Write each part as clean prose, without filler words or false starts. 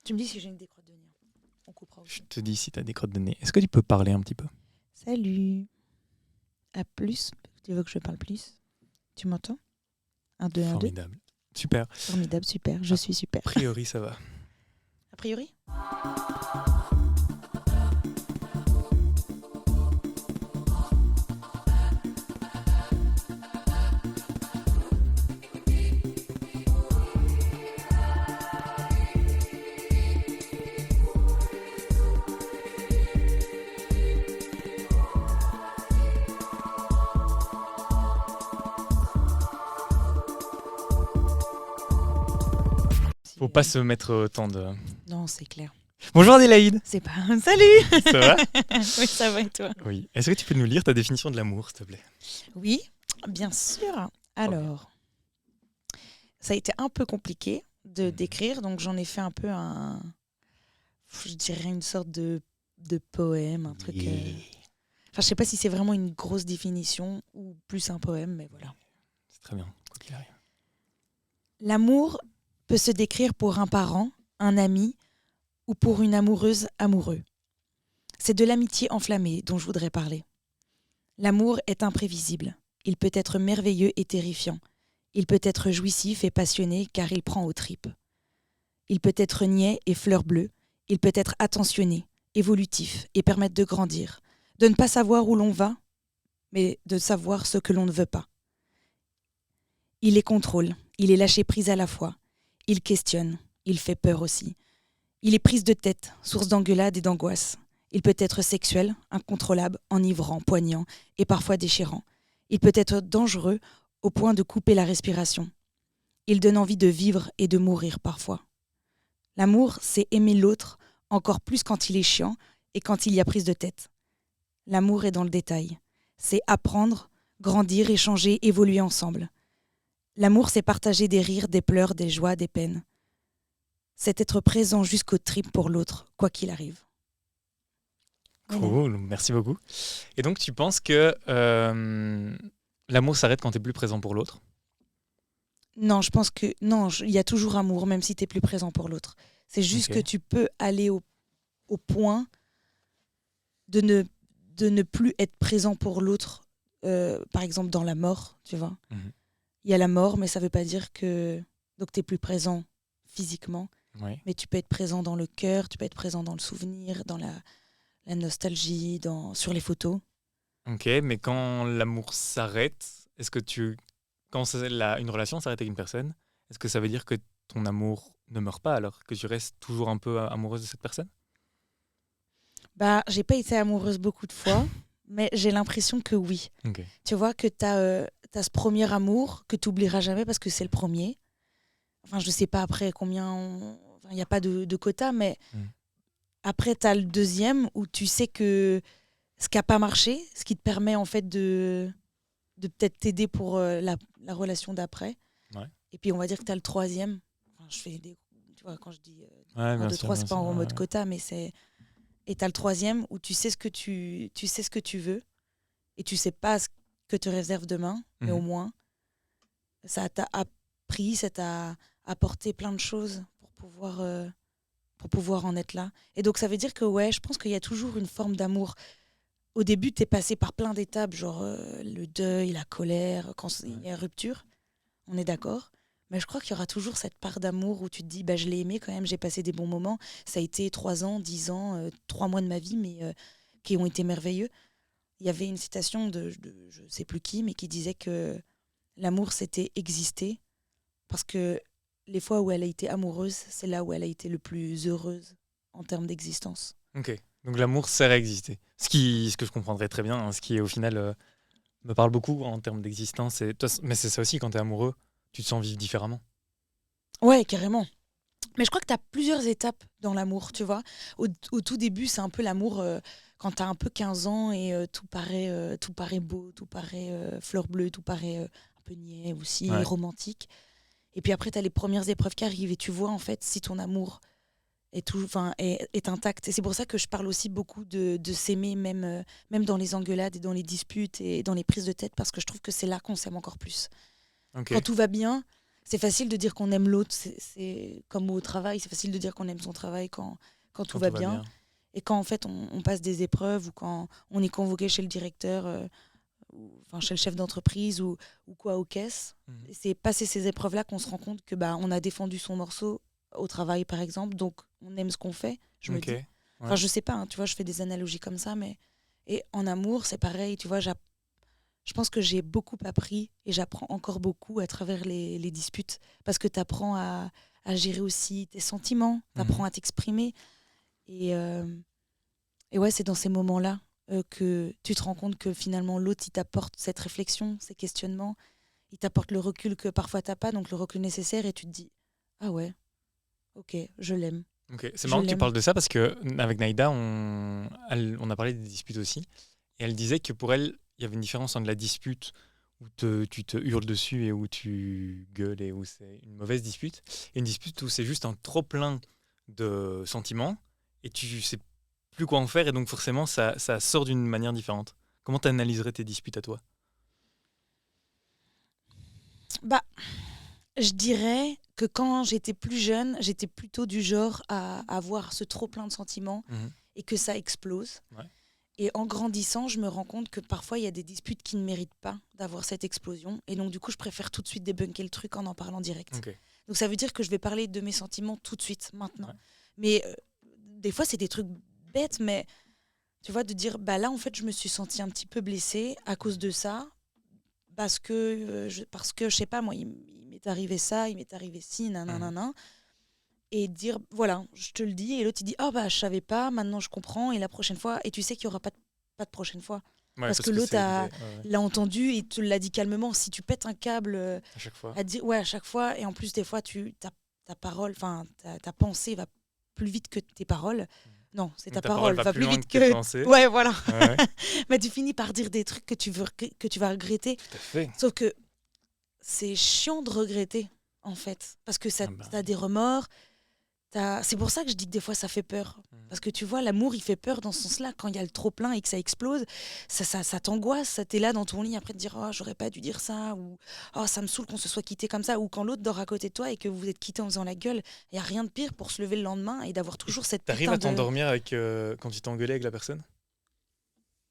Tu me dis si j'ai une décrotte de nez. On coupera Je aussi. te dis si tu as des crottes de nez. Est-ce que tu peux parler un petit peu? Salut. À plus. Tu veux que je parle plus? Tu m'entends? 1, 2, 1, 2. Formidable. Super. Formidable, super. Je suis super. A priori, ça va. A priori? Faut pas se mettre autant de... Non, c'est clair. Bonjour Adélaïde. C'est pas... Salut. Ça va? Oui, ça va et toi? Oui. Est-ce que tu peux nous lire ta définition de l'amour, s'il te plaît? Oui, bien sûr. Alors, ça a été un peu compliqué de décrire, donc j'en ai fait un peu je dirais une sorte de poème, un truc... Enfin, je sais pas si c'est vraiment une grosse définition ou plus un poème, mais voilà. C'est très bien. Quoi qu'il arrive. L'amour peut se décrire pour un parent, un ami ou pour une amoureuse, amoureux. C'est de l'amitié enflammée dont je voudrais parler. L'amour est imprévisible. Il peut être merveilleux et terrifiant. Il peut être jouissif et passionné car il prend aux tripes. Il peut être niais et fleur bleue. Il peut être attentionné, évolutif et permettre de grandir, de ne pas savoir où l'on va, mais de savoir ce que l'on ne veut pas. Il est contrôle, il est lâcher prise à la fois. Il questionne, il fait peur aussi. Il est prise de tête, source d'engueulade et d'angoisse. Il peut être sexuel, incontrôlable, enivrant, poignant et parfois déchirant. Il peut être dangereux au point de couper la respiration. Il donne envie de vivre et de mourir parfois. L'amour, c'est aimer l'autre encore plus quand il est chiant et quand il y a prise de tête. L'amour est dans le détail. C'est apprendre, grandir, échanger, évoluer ensemble. L'amour, c'est partager des rires, des pleurs, des joies, des peines. C'est être présent jusqu'aux tripes pour l'autre, quoi qu'il arrive. Cool, merci beaucoup. Et donc, tu penses que l'amour s'arrête quand tu es plus présent pour l'autre? Non, je pense que non, il y a toujours amour, même si tu es plus présent pour l'autre. C'est juste que tu peux aller au point de ne plus être présent pour l'autre, par exemple dans la mort, tu vois. Il y a la mort, mais ça ne veut pas dire que donc tu n'es plus présent physiquement, mais tu peux être présent dans le cœur, tu peux être présent dans le souvenir, dans la nostalgie, sur les photos. Ok, mais quand l'amour s'arrête, est-ce que quand une relation s'arrête avec une personne, est-ce que ça veut dire que ton amour ne meurt pas alors, que tu restes toujours un peu amoureuse de cette personne? Bah, j'ai pas été amoureuse beaucoup de fois, mais j'ai l'impression que oui. Okay. Tu vois que t'as ce premier amour que tu n'oublieras jamais parce que c'est le premier. Enfin, je sais pas après combien... Il n'y a pas de quota, mais après, tu as le deuxième où tu sais que ce qui n'a pas marché, ce qui te permet en fait de peut-être t'aider pour la relation d'après. Ouais. Et puis, on va dire que tu as le troisième. Enfin, je fais tu vois, quand je dis 1, 2, 3, c'est pas en mode quota, mais c'est... Et tu as le troisième où tu sais ce que tu sais ce que tu veux et tu sais pas ce que te réserve demain, mais au moins, ça t'a appris, ça t'a apporté plein de choses pour pouvoir en être là. Et donc, ça veut dire que, ouais, je pense qu'il y a toujours une forme d'amour. Au début, tu es passé par plein d'étapes, genre le deuil, la colère, quand il y a rupture, on est d'accord. Mais je crois qu'il y aura toujours cette part d'amour où tu te dis, bah, je l'ai aimé quand même, j'ai passé des bons moments. Ça a été 3 ans, 10 ans, 3 mois de ma vie, mais qui ont été merveilleux. Il y avait une citation de je ne sais plus qui, mais qui disait que l'amour, c'était exister. Parce que les fois où elle a été amoureuse, c'est là où elle a été le plus heureuse en termes d'existence. Ok, donc l'amour sert à exister. Ce que je comprendrais très bien, hein, ce qui au final me parle beaucoup en termes d'existence. Mais c'est ça aussi, quand tu es amoureux, tu te sens vivre différemment. Ouais, carrément. Mais je crois que tu as plusieurs étapes dans l'amour, tu vois. Au tout début, c'est un peu l'amour quand tu as un peu 15 ans et tout paraît beau, tout paraît fleur bleue, tout paraît un peu niais aussi, romantique. Et puis après, tu as les premières épreuves qui arrivent et tu vois en fait si ton amour est intact. Et c'est pour ça que je parle aussi beaucoup de s'aimer, même dans les engueulades et dans les disputes et dans les prises de tête, parce que je trouve que c'est là qu'on s'aime encore plus. Okay. Quand tout va bien, c'est facile de dire qu'on aime l'autre, c'est comme au travail, c'est facile de dire qu'on aime son travail quand tout va bien. Et quand en fait on passe des épreuves ou quand on est convoqué chez le directeur, enfin chez le chef d'entreprise ou quoi aux caisses, c'est passer ces épreuves-là qu'on se rend compte que on a défendu son morceau au travail par exemple, donc on aime ce qu'on fait, je me dis. Enfin je sais pas, hein, tu vois, je fais des analogies comme ça, mais et en amour c'est pareil, tu vois, je pense que j'ai beaucoup appris et j'apprends encore beaucoup à travers les disputes parce que tu apprends à gérer aussi tes sentiments, tu apprends à t'exprimer. Et ouais, c'est dans ces moments-là que tu te rends compte que finalement l'autre, il t'apporte cette réflexion, ces questionnements, il t'apporte le recul que parfois tu n'as pas, donc le recul nécessaire, et tu te dis « Ah ouais, ok, je l'aime. » Ok, c'est marrant que tu parles de ça parce qu'avec Naïda, on a parlé des disputes aussi. Et elle disait que pour elle, il y avait une différence entre la dispute où tu te hurles dessus et où tu gueules et où c'est une mauvaise dispute, et une dispute où c'est juste un trop-plein de sentiments et tu sais plus quoi en faire et donc forcément ça sort d'une manière différente. Comment tu analyserais tes disputes à toi ? Je dirais que quand j'étais plus jeune, j'étais plutôt du genre à avoir ce trop-plein de sentiments et que ça explose. Ouais. Et en grandissant, je me rends compte que parfois, il y a des disputes qui ne méritent pas d'avoir cette explosion. Et donc, du coup, je préfère tout de suite débunker le truc en parlant direct. Okay. Donc, ça veut dire que je vais parler de mes sentiments tout de suite, maintenant. Ouais. Mais des fois, c'est des trucs bêtes, mais tu vois, de dire, là, en fait, je me suis sentie un petit peu blessée à cause de ça. Parce que, je sais pas, moi, il m'est arrivé ça, il m'est arrivé ci, nanana. Et dire voilà, je te le dis, et l'autre il dit je savais pas, maintenant je comprends, et la prochaine fois, et tu sais qu'il y aura pas de prochaine fois, parce que l'autre l'a entendu et te l'a dit calmement. Si tu pètes un câble à chaque fois, à chaque fois, et en plus des fois ta parole, enfin ta pensée va plus vite que tes paroles. Non, c'est ta parole va plus vite que pensées. Ouais, voilà. Mais tu finis par dire des trucs que tu vas regretter. Tout à fait. Sauf que c'est chiant de regretter, en fait, parce que t'as des remords. C'est pour ça que je dis que des fois ça fait peur. Parce que tu vois, l'amour il fait peur dans ce sens-là. Quand il y a le trop-plein et que ça explose, ça t'angoisse. T'es là dans ton lit après te dire « j'aurais pas dû dire ça » ou « ça me saoule qu'on se soit quitté comme ça » ou quand l'autre dort à côté de toi et que vous êtes quitté en faisant la gueule. Il n'y a rien de pire pour se lever le lendemain et d'avoir toujours cette putain de... T'arrives à t'endormir avec, quand tu t'es engueulé avec la personne ?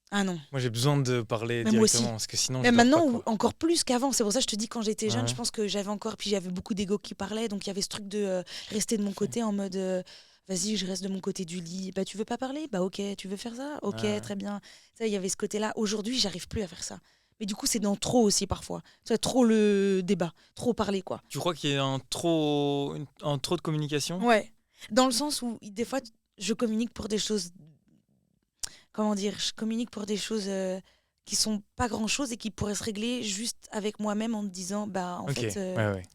Ah non. Moi j'ai besoin de parler mais directement parce que sinon mais je maintenant dors pas, encore plus qu'avant. C'est pour ça que je te dis, quand j'étais jeune, je pense que j'avais beaucoup d'ego qui parlait, donc il y avait ce truc de rester de mon côté en mode vas-y, je reste de mon côté du lit. Tu veux pas parler ? Ok, tu veux faire ça ? Ok, très bien. Ça, il y avait ce côté-là. Aujourd'hui, j'arrive plus à faire ça. Mais du coup, c'est dans trop aussi parfois. C'est trop le débat, trop parler quoi. Tu crois qu'il y a un trop de communication ? Ouais. Dans le sens où des fois je communique pour des choses, comment dire, je communique pour des choses qui sont pas grand chose et qui pourraient se régler juste avec moi-même en me disant en fait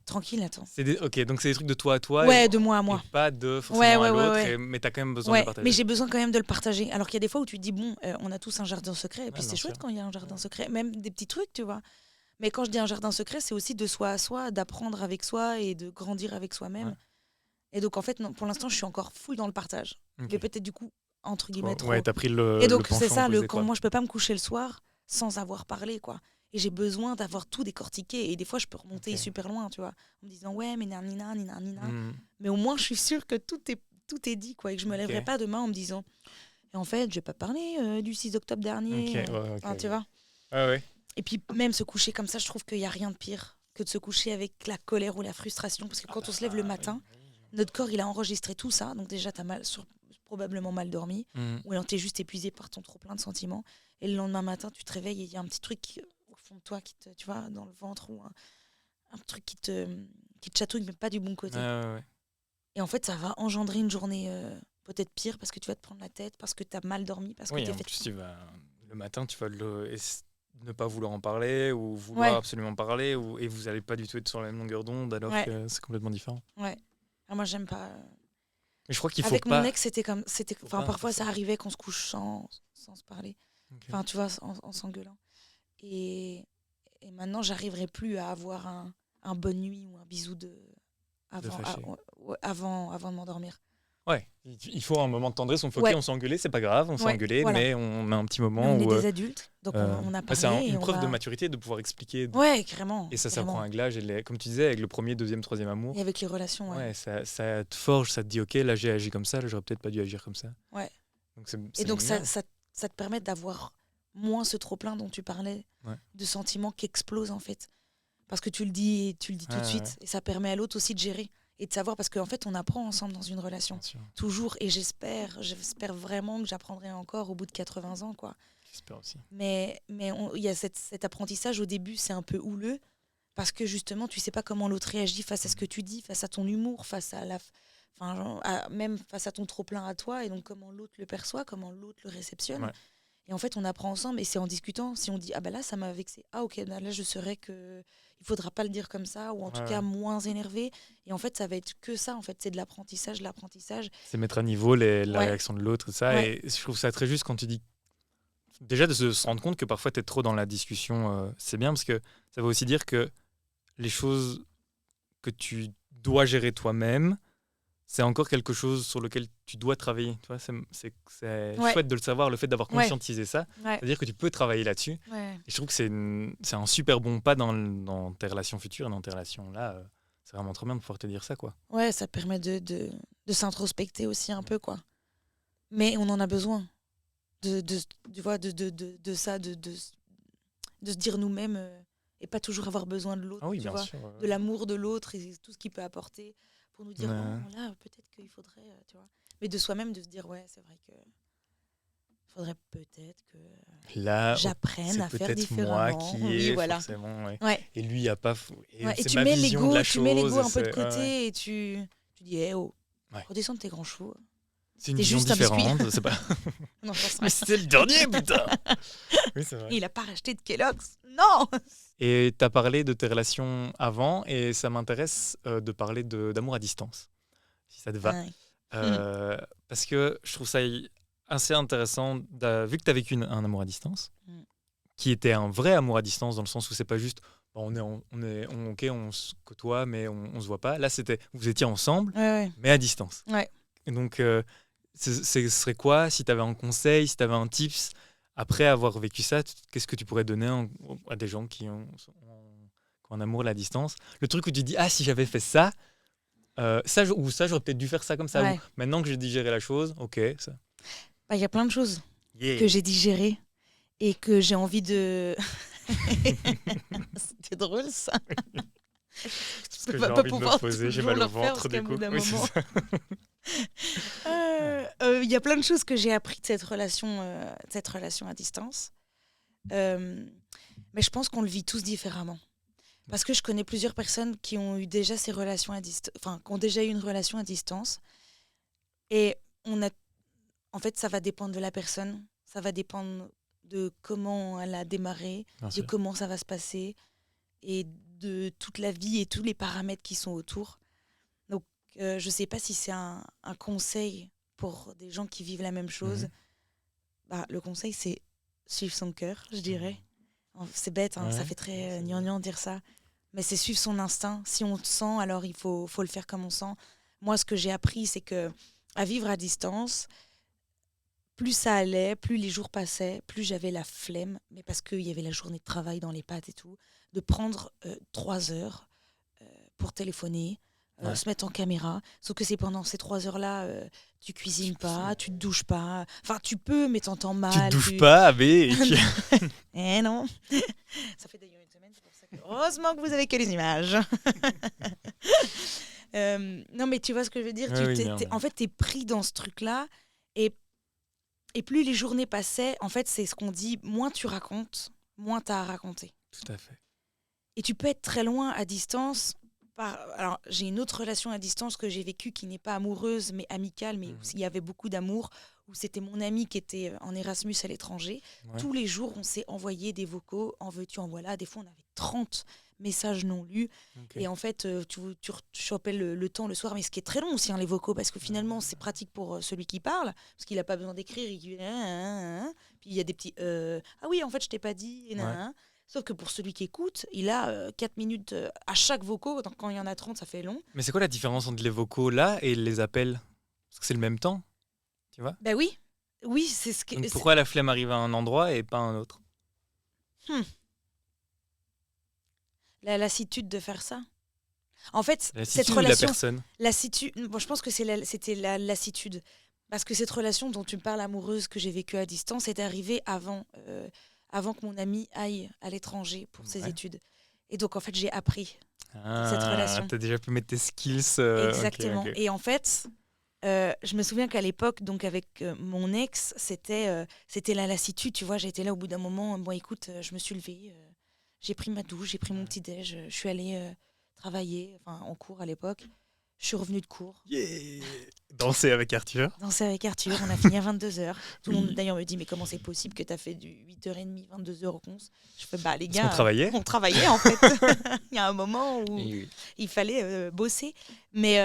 tranquille, attends. Ok, donc c'est des trucs de toi à toi. Ouais, de moi à moi. Et pas de forcément à l'autre, ouais. mais t'as quand même besoin de le partager. Mais j'ai besoin quand même de le partager. Alors qu'il y a des fois où tu te dis on a tous un jardin secret, et puis c'est chouette sûr. quand il y a un jardin secret, même des petits trucs, tu vois. Mais quand je dis un jardin secret, c'est aussi de soi à soi, d'apprendre avec soi et de grandir avec soi-même. Ouais. Et donc en fait, non, pour l'instant, je suis encore full dans le partage. Okay. Mais peut-être du coup, entre guillemets, trop. Ouais, t'as pris le Et donc le c'est ça, opposé, quand moi je peux pas me coucher le soir sans avoir parlé, quoi. Et j'ai besoin d'avoir tout décortiqué. Et des fois, je peux remonter super loin, tu vois, en me disant ouais, mais nanina, nina. Mais au moins, je suis sûre que tout est dit, quoi, et que je me lèverai pas demain en me disant et en fait, je vais pas parler du 6 octobre dernier. Tu vois. Ouais. Et puis même se coucher comme ça, je trouve qu'il y a rien de pire que de se coucher avec la colère ou la frustration, parce que quand on se lève le matin, notre corps il a enregistré tout ça, donc déjà t'as probablement mal dormi, ou alors t'es juste épuisé par ton trop plein de sentiments, et le lendemain matin tu te réveilles et il y a un petit truc au fond de toi qui te, tu vois, dans le ventre, ou un truc qui te chatouille, mais pas du bon côté. Et en fait ça va engendrer une journée peut-être pire, parce que tu vas te prendre la tête, parce que t'as mal dormi, parce que t'es fatigué. Le matin tu vas ne pas vouloir en parler, ou vouloir absolument parler, et vous n'allez pas du tout être sur la même longueur d'onde, alors que c'est complètement différent. Ouais. Alors moi j'aime pas. Mais je crois qu'il faut avec pas... mon ex parfois ça arrivait qu'on se couche sans se parler. Okay. Enfin tu vois, en s'engueulant. Et maintenant j'arriverai plus à avoir un bonne nuit ou un bisou avant de m'endormir. Ouais. Il faut un moment de tendresse, on fait Ouais. ok, on s'est engueulé, c'est pas grave, on s'est Ouais, engueulé, voilà. mais on a un petit moment On est où des adultes, donc on a c'est parlé et une on preuve de va... maturité de pouvoir expliquer. Ouais, carrément. Et ça carrément. prend un gage. Comme tu disais, avec le premier, deuxième, troisième amour, Et avec les relations, ouais. ouais, ça te forge, ça te dit ok, là j'ai agi comme ça, là j'aurais peut-être pas dû agir comme ça. Ouais. Donc Et c'est donc bien. ça te permet d'avoir moins ce trop-plein dont tu parlais, Ouais. de sentiments qui explosent en fait. Parce que tu le dis tout de Ouais, suite, et ça permet à l'autre aussi de gérer et de savoir, parce qu'en fait on apprend ensemble dans une relation, bien sûr. toujours, et j'espère vraiment que j'apprendrai encore au bout de 80 ans, quoi. J'espère aussi. Mais il y a cet apprentissage au début, c'est un peu houleux, parce que justement tu sais pas comment l'autre réagit face à ce que tu dis, face à ton humour, face à même face à ton trop-plein à toi, et donc comment l'autre le perçoit, comment l'autre le réceptionne. Ouais. Et en fait, on apprend ensemble, et c'est en discutant. Si on dit, ah ben là, ça m'a vexé. Ah ok, là, je saurais que il faudra pas le dire comme ça, ou en tout cas moins énervé. Et en fait, ça va être que ça. En fait, c'est de l'apprentissage. C'est mettre à niveau la Ouais. réaction de l'autre, et ça. Ouais. Et je trouve ça très juste quand tu dis. Déjà, de se rendre compte que parfois tu es trop dans la discussion, c'est bien parce que ça veut aussi dire que les choses que tu dois gérer toi-même, c'est encore quelque chose sur lequel tu dois travailler. Tu vois, c'est Ouais. chouette de le savoir, le fait d'avoir Ouais. conscientisé ça. Ouais. C'est-à-dire que tu peux travailler là-dessus. Ouais. Et je trouve que c'est un super bon pas dans tes relations futures et dans tes relations là. C'est vraiment trop bien de pouvoir te dire ça, quoi. Ouais, ça permet de s'introspecter aussi un peu, quoi. Mais on en a besoin. Tu vois, de ça, de se dire nous-mêmes, et pas toujours avoir besoin de l'autre, Ah oui, tu bien vois, sûr. de l'amour de l'autre et tout ce qu'il peut apporter pour nous dire, Ouais. oh, là, peut-être qu'il faudrait, tu vois. Mais de soi-même, de se dire, ouais, c'est vrai que faudrait peut-être que Là, j'apprenne à c'est faire peut-être moi différemment. qui Oui, est voilà. forcément. Ouais. Ouais. Et lui, il a pas. Et Ouais. Et c'est tu ma mets vision de la l'ego chose. un peu de et côté, ouais. et tu dis, eh oh, Ouais. redescends de tes grands chevaux. C'est une C'est vision juste un biscuit. différente. C'est pas... Non, j'en sais Mais rien. c'est le dernier, putain. Oui, c'est vrai. Il a pas racheté de Kellogg's. Non. Et tu as parlé de tes relations avant, et ça m'intéresse de parler d'amour à distance, si ça te va. Ouais. Parce que je trouve ça assez intéressant, vu que tu as vécu un amour à distance, qui était un vrai amour à distance, dans le sens où c'est pas juste bon, ok, on se côtoie, mais on se voit pas. Là, c'était vous étiez ensemble, Ouais. mais à distance. Ouais. Et donc, ce serait quoi, si tu avais un conseil, si tu avais un tips, après avoir vécu ça, qu'est-ce que tu pourrais donner à des gens qui ont un amour à la distance? Le truc où tu dis, ah, si j'avais fait ça, j'aurais peut-être dû faire ça comme ça. Ouais. Ou maintenant que j'ai digéré la chose, ok. Ça. Bah, y a plein de choses Yeah. que j'ai digérées et que j'ai envie de... C'était drôle, ça. Parce que j'ai envie de me poser, j'ai mal au ventre, du coup. Oui, c'est ça. Y a plein de choses que j'ai appris de cette relation à distance. Mais je pense qu'on le vit tous différemment. Parce que je connais plusieurs personnes qui ont eu déjà ces relations qui ont déjà eu une relation à distance. Et en fait, ça va dépendre de la personne. Ça va dépendre de comment elle a démarré, de comment ça va se passer, et de toute la vie et tous les paramètres qui sont autour. Donc, je ne sais pas si c'est un conseil pour des gens qui vivent la même chose. Bah, le conseil, c'est suivre son cœur, je dirais. C'est bête, hein, ça fait très gnangnan dire ça. Mais c'est suivre son instinct. Si on le sent, alors il faut le faire comme on sent. Moi, ce que j'ai appris, c'est que à vivre à distance, plus ça allait, plus les jours passaient, plus j'avais la flemme, mais parce qu'il y avait la journée de travail dans les pattes et tout, de prendre 3 heures pour téléphoner, se mettre en caméra. Sauf que c'est pendant ces 3 heures-là, tu cuisines pas, tu te douches pas. Enfin, tu peux, mais t'entends mal. Tu te douches pas, mais... Eh non. Ça fait d'ailleurs une semaine, c'est pour ça que... Heureusement que vous avez que les images. Non, mais tu vois ce que je veux dire. En fait, t'es pris dans ce truc-là, et plus les journées passaient, en fait, c'est ce qu'on dit, moins tu racontes, moins t'as à raconter. Tout à fait. Et tu peux être très loin à distance. Alors, j'ai une autre relation à distance que j'ai vécue qui n'est pas amoureuse, mais amicale, mais où il y avait beaucoup d'amour, où c'était mon ami qui était en Erasmus à l'étranger. Ouais. Tous les jours, on s'est envoyé des vocaux, en veux-tu, en voilà. Des fois, on avait 30 messages non lus. Okay. Et en fait, tu chopais le temps le soir, mais ce qui est très long aussi, hein, les vocaux, parce que finalement, c'est pratique pour celui qui parle, parce qu'il n'a pas besoin d'écrire. Puis il y a des petits ah oui, en fait, je t'ai pas dit. Sauf que pour celui qui écoute, il a 4 minutes à chaque vocaux. Quand il y en a 30, ça fait long. Mais c'est quoi la différence entre les vocaux là et les appels? Parce que c'est le même temps, tu vois. Ben oui, oui, c'est ce que. Donc pourquoi la flemme arrive à un endroit et pas à un autre? La lassitude de faire ça. En fait, La cette lassitude ou la relation, personne? bon, je pense que c'était la lassitude. Parce que cette relation dont tu me parles, amoureuse, que j'ai vécue à distance, est arrivée avant que mon ami aille à l'étranger pour ses Ouais. études. Et donc, en fait, j'ai appris cette Ah, relation. t'as déjà pu mettre tes skills. Exactement. Ok. Et en fait, je me souviens qu'à l'époque, donc avec mon ex, c'était la lassitude, tu vois. J'étais là au bout d'un moment, bon, écoute, je me suis levée, j'ai pris ma douche, j'ai pris mon petit-déj, je suis allée travailler, enfin, en cours à l'époque. Je suis revenue de cours. Yeah. Danser avec Arthur. Danser avec Arthur, on a fini à 22h. Tout le monde Oui. d'ailleurs me dit, mais comment c'est possible que tu as fait du 8h30, 22h au cons? Je fais, bah les Parce gars, qu'on travaillait. on travaillait en fait. Il y a un moment où Oui. il fallait bosser. Mais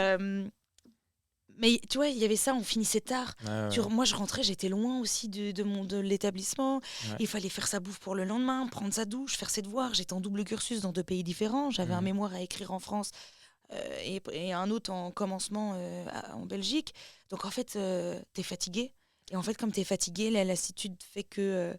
tu vois, il y avait ça, on finissait tard. Ouais. Moi, je rentrais, j'étais loin aussi de l'établissement. Ouais. Il fallait faire sa bouffe pour le lendemain, prendre sa douche, faire ses devoirs. J'étais en double cursus dans 2 pays différents. J'avais un mémoire à écrire en France et un autre en commencement en Belgique. Donc en fait, t'es fatigué. Et en fait, comme t'es fatigué, la lassitude fait que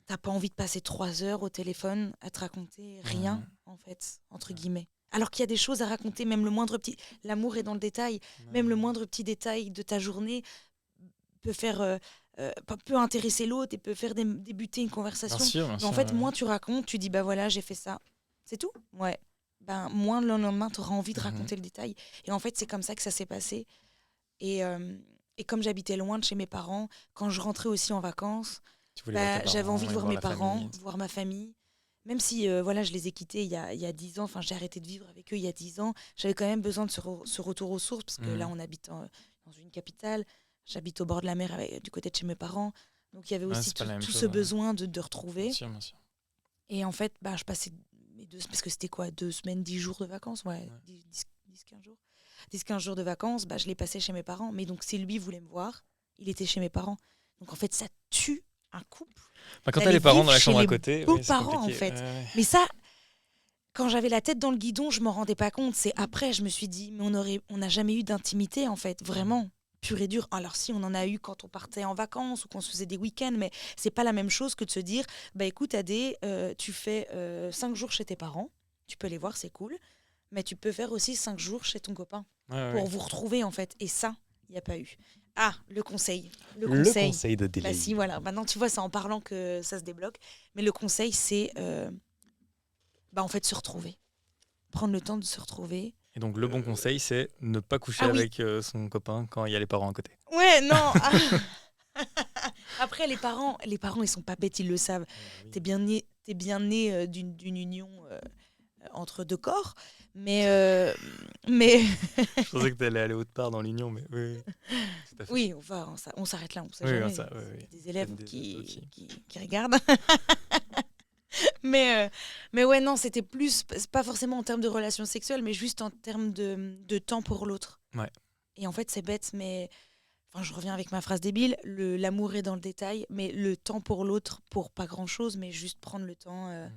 t'as pas envie de passer 3 heures au téléphone à te raconter rien, en fait, entre guillemets. Alors qu'il y a des choses à raconter, même le moindre petit... L'amour est dans le détail. Même le moindre petit détail de ta journée peut peut intéresser l'autre et peut faire débuter une conversation. Bien sûr, Mais en fait, moins tu racontes, tu dis, bah voilà, j'ai fait ça. C'est tout. Ouais. Ben, moins le lendemain, tu auras envie de raconter le détail. Et en fait, c'est comme ça que ça s'est passé. Et comme j'habitais loin de chez mes parents, quand je rentrais aussi en vacances, j'avais envie de voir mes parents, voir ma famille. Même si voilà, je les ai quittés il y a 10 ans, enfin j'ai arrêté de vivre avec eux il y a 10 ans, j'avais quand même besoin de ce retour aux sources, parce que là on habite dans une capitale, j'habite au bord de la mer du côté de chez mes parents, donc il y avait aussi tout ce besoin de retrouver. Bien sûr. Et en fait, je passais parce que c'était quoi, 2 semaines, 10 jours de vacances, 10-15 jours. 10-15 jours de vacances, je l'ai passé chez mes parents, mais donc si lui voulait me voir, il était chez mes parents. Donc en fait, ça tue un couple. Quand t'as les parents dans la chambre à côté, beaux-parents en fait. Mais ça, quand j'avais la tête dans le guidon, je m'en rendais pas compte. C'est après, je me suis dit, mais on n'a jamais eu d'intimité en fait, vraiment, pur et dur. Alors si, on en a eu quand on partait en vacances ou qu'on se faisait des week-ends, mais c'est pas la même chose que de se dire, écoute Adé, tu fais 5 jours chez tes parents, tu peux les voir, c'est cool, mais tu peux faire aussi 5 jours chez ton copain pour vous retrouver en fait. Et ça, il n'y a pas eu. Ah, le conseil. Le conseil de délai. Si, voilà. Maintenant, tu vois, c'est en parlant que ça se débloque. Mais le conseil, c'est en fait se retrouver. Prendre le temps de se retrouver. Et donc, le bon conseil, c'est ne pas coucher avec son copain quand il y a les parents à côté. Ouais, non. Après, les parents, ils sont pas bêtes, ils le savent. Oui. T'es bien né d'une union entre 2 corps. Mais je pensais que tu allais aller autre part dans l'union, mais oui. Oui, on s'arrête là, on sait jamais. Des élèves qui regardent. mais ouais, non, c'était plus, pas forcément en termes de relations sexuelles, mais juste en termes de temps pour l'autre. Ouais. Et en fait, c'est bête, mais je reviens avec ma phrase débile, l'amour est dans le détail, mais le temps pour l'autre, pour pas grand-chose, mais juste prendre le temps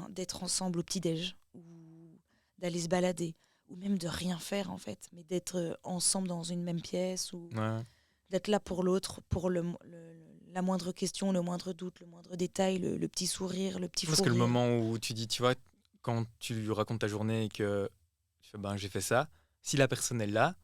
d'être ensemble au petit-déj, ou d'aller se balader, ou même de rien faire en fait, mais d'être ensemble dans une même pièce, ou d'être là pour l'autre, pour la moindre question, le moindre doute, le moindre détail, le petit sourire, le petit fou rire. Parce que le moment où tu dis, tu vois, quand tu lui racontes ta journée et que tu fais, j'ai fait ça, si la personne est là,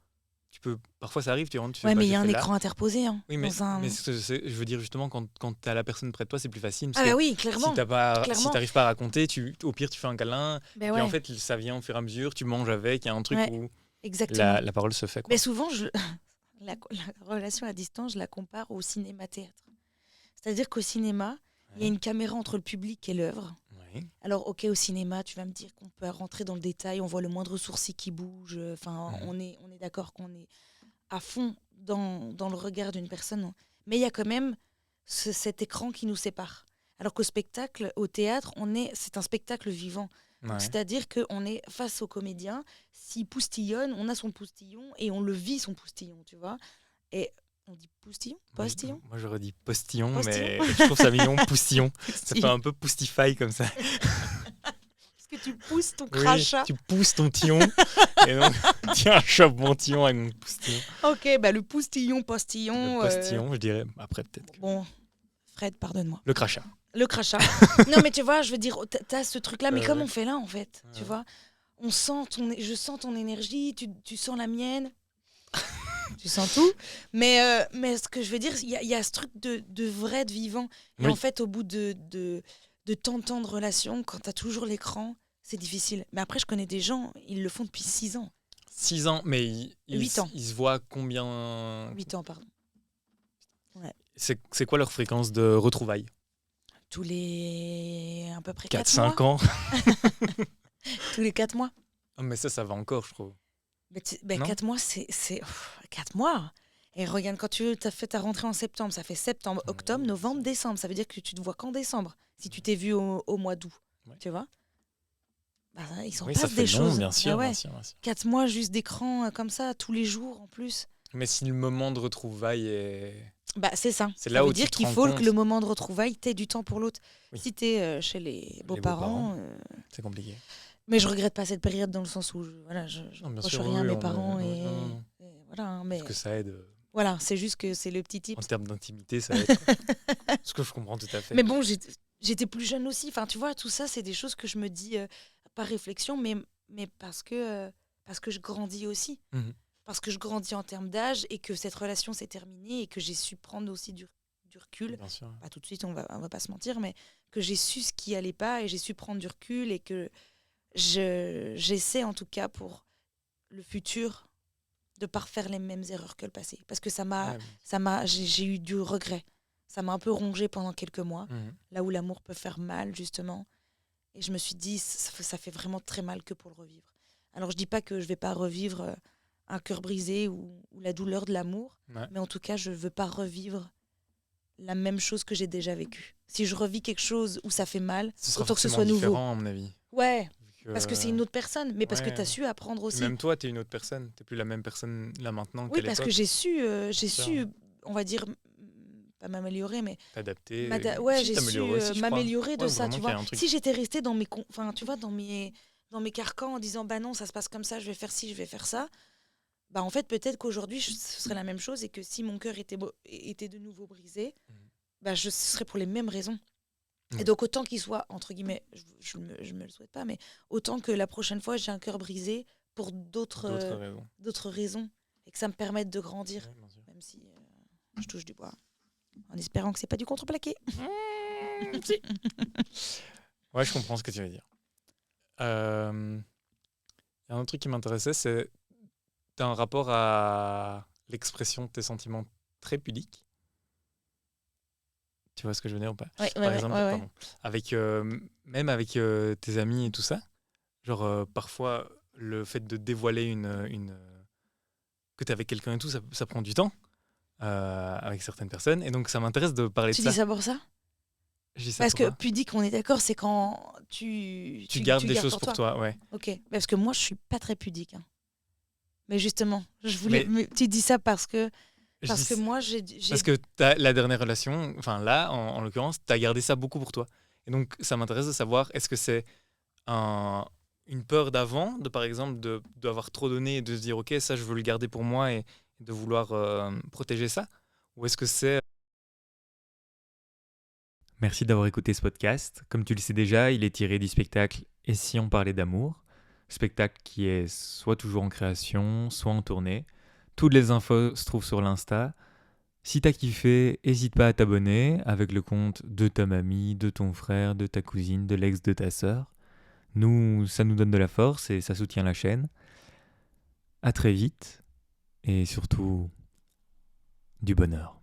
tu peux, parfois ça arrive, tu rentres, tu mais il y a un écran interposé. Hein, oui, mais je veux dire justement, quand tu as la personne près de toi, c'est plus facile. Parce oui, clairement. Si tu n'arrives pas à raconter, au pire, tu fais un câlin. Puis en fait, ça vient au fur et à mesure, tu manges avec, il y a un truc où la parole se fait. Quoi. Mais souvent, la relation à distance, je la compare au cinéma-théâtre. C'est-à-dire qu'au cinéma, il y a une caméra entre le public et l'œuvre. Oui. Alors, ok, au cinéma, tu vas me dire qu'on peut rentrer dans le détail, on voit le moindre sourcil qui bouge. Enfin, on est d'accord qu'on est à fond dans le regard d'une personne. Mais il y a quand même cet écran qui nous sépare. Alors qu'au spectacle, au théâtre, c'est un spectacle vivant. Donc, c'est-à-dire qu'on est face au comédien. S'il poustillonne, on a son poustillon et on le vit, son poustillon, tu vois. Et on dit poustillon ? Postillon ? Moi, j'aurais dit postillon, mais je trouve ça mignon, poustillon. Ça fait un peu poustify comme ça. Parce que tu pousses ton Oui, crachat. tu pousses ton tillon. Et donc, tiens, chope mon tillon avec mon poustillon. Ok, bah le postillon, postillon. Le postillon, je dirais. Après, peut-être. Bon, Fred, pardonne-moi. Le crachat. Le crachat. Non, mais tu vois, je veux dire, t'as ce truc-là, mais comme Ouais. on fait là, en fait, tu Ouais. vois, je sens ton énergie, tu sens la mienne. Tu sens tout. Mais ce que je veux dire, il y a ce truc de vrai, de vivant. Et Oui. en fait, au bout de tant de temps de relation, quand t'as toujours l'écran, c'est difficile. Mais après, je connais des gens, ils le font depuis 6 ans. 6 ans, mais 8 ans. ils se voient combien 8 ans, pardon. C'est quoi leur fréquence de retrouvailles Tous les... à peu près 4 mois. 4-5 ans. Tous les 4 mois. Ah, mais ça va encore, je trouve. Mais Non 4 mois, c'est 4 mois. Et regarde, quand tu as fait ta rentrée en septembre, ça fait septembre, octobre, novembre, décembre. Ça veut dire que tu te vois qu'en décembre, si tu t'es vu au mois d'août. Ouais. Tu vois, bah, il s'en Oui, passe ça fait des long, choses. bien sûr, Ah ouais. bien sûr, bien sûr. 4 mois juste d'écran comme ça, tous les jours en plus. Mais si le moment de retrouvailles est... Bah, c'est ça. C'est Ça là veut où dire tu te qu'il rends faut compte. que le moment de retrouvailles, t'aies du temps pour l'autre. Oui. Si t'es chez les beaux-parents... C'est compliqué. Mais je regrette pas cette période dans le sens où je Non, bien reproche sûr, rien à oui, mes on parents. est- Et non. voilà, hein, mais Parce que ça aide. voilà, c'est juste que c'est le petit tip. En termes d'intimité, ça aide. Quoi. Ce que je comprends tout à fait. Mais bon, j'étais plus jeune aussi. Enfin, tu vois, tout ça, c'est des choses que je me dis par réflexion, mais parce que je grandis aussi. Mhm. Parce que je grandis en termes d'âge et que cette relation s'est terminée et que j'ai su prendre aussi du recul. Bien sûr. Pas tout de suite, on va pas se mentir, mais que j'ai su ce qui allait pas et j'ai su prendre du recul et que j'essaie en tout cas pour le futur de pas refaire les mêmes erreurs que le passé. Parce que j'ai eu du regret. Ça m'a un peu rongé pendant quelques mois, Mhm. là où l'amour peut faire mal, justement. Et je me suis dit, ça fait vraiment très mal que pour le revivre. Alors, je dis pas que je vais pas revivre un cœur brisé ou la douleur de l'amour, Ouais. mais en tout cas, je veux pas revivre la même chose que j'ai déjà vécue. Si je revis quelque chose où ça fait mal, Ce sera autant que ce forcément soit nouveau. différent, à mon avis. Ouais, Vu que, parce que c'est une autre personne, mais parce que ouais. tu as su apprendre aussi. Même toi, t'es une autre personne. T'es plus la même personne là maintenant Oui, qu'à parce que l'époque. j'ai su, on va dire, pas m'améliorer, mais T'adapter. ouais, Si, j'ai su t'améliorer aussi, je crois. m'améliorer de Ouais, ça, vraiment tu qu'il y a vois. un truc. Si j'étais restée dans enfin, tu vois, dans mes carcans en disant bah non, ça se passe comme ça, je vais faire ci, je vais faire ça. Bah en fait, peut-être qu'aujourd'hui, ce serait la même chose et que si mon cœur était de nouveau brisé, bah ce serait pour les mêmes raisons. Et donc autant qu'il soit entre guillemets, je me le souhaite pas, mais autant que la prochaine fois j'ai un cœur brisé pour d'autres raisons et que ça me permette de grandir, Ouais, bien sûr. même si je touche du bois, en espérant que c'est pas du contreplaqué. Si. Ouais, je comprends ce que tu veux dire. Il y a un autre truc qui m'intéressait, c'est t'as un rapport à l'expression de tes sentiments très pudique. Tu vois ce que je veux dire ou pas? Par exemple, pardon, avec, même avec tes amis et tout ça, genre parfois le fait de dévoiler que t'es avec quelqu'un et tout, ça prend du temps avec certaines personnes. Et donc ça m'intéresse de parler Tu de ça. dis ça pour ça? Je dis ça Parce que pourquoi pudique, on est d'accord, c'est quand tu gardes des choses pour toi, ouais. Ok, parce que moi je suis pas très pudique. Hein. Mais justement, mais tu dis ça parce que moi j'ai parce que la dernière relation, enfin là en l'occurrence, t'as gardé ça beaucoup pour toi. Et donc ça m'intéresse de savoir, est-ce que c'est une peur d'avant, de par exemple d'avoir trop donné et de se dire ok, ça je veux le garder pour moi et de vouloir protéger ça, ou est-ce que c'est... Merci d'avoir écouté ce podcast. Comme tu le sais déjà, il est tiré du spectacle Et si on parlait d'amour, spectacle qui est soit toujours en création, soit en tournée. Toutes les infos se trouvent sur l'Insta. Si t'as kiffé, n'hésite pas à t'abonner avec le compte de ta mamie, de ton frère, de ta cousine, de l'ex de ta sœur. Nous, ça nous donne de la force et ça soutient la chaîne. À très vite et surtout du bonheur.